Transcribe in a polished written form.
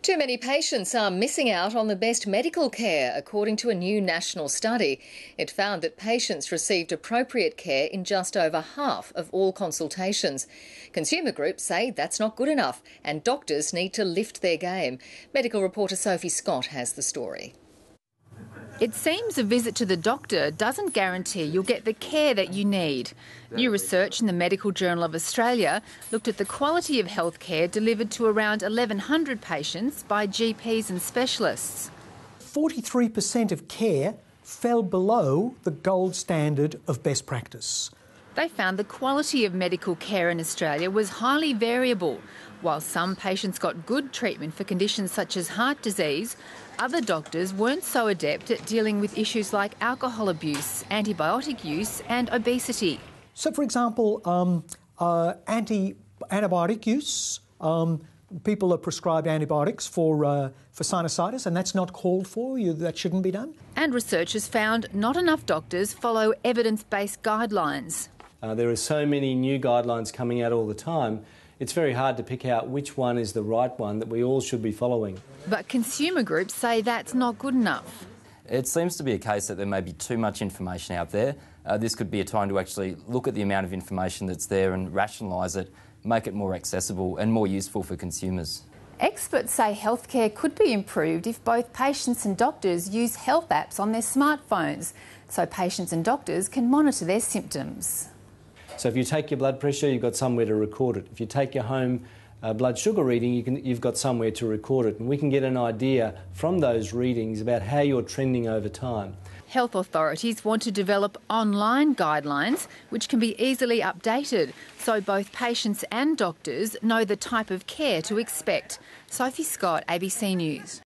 Too many patients are missing out on the best medical care, according to a new national study. It found that patients received appropriate care in just over half of all consultations. Consumer groups say that's not good enough and doctors need to lift their game. Medical reporter Sophie Scott has the story. It seems a visit to the doctor doesn't guarantee you'll get the care that you need. New research in the Medical Journal of Australia looked at the quality of health care delivered to around 1,100 patients by GPs and specialists. 43% of care fell below the gold standard of best practice. They found the quality of medical care in Australia was highly variable. While some patients got good treatment for conditions such as heart disease, other doctors weren't so adept at dealing with issues like alcohol abuse, antibiotic use and obesity. So, for example, antibiotic use. People are prescribed antibiotics for sinusitis, and that's not called for. That shouldn't be done. And researchers found not enough doctors follow evidence-based guidelines. There are so many new guidelines coming out all the time. It's very hard to pick out which one is the right one that we all should be following. But consumer groups say that's not good enough. It seems to be a case that there may be too much information out there. This could be a time to actually look at the amount of information that's there and rationalise it, make it more accessible and more useful for consumers. Experts say healthcare could be improved if both patients and doctors use health apps on their smartphones, so patients and doctors can monitor their symptoms. So if you take your blood pressure, you've got somewhere to record it. If you take your home blood sugar reading, you've got somewhere to record it. And we can get an idea from those readings about how you're trending over time. Health authorities want to develop online guidelines which can be easily updated so both patients and doctors know the type of care to expect. Sophie Scott, ABC News.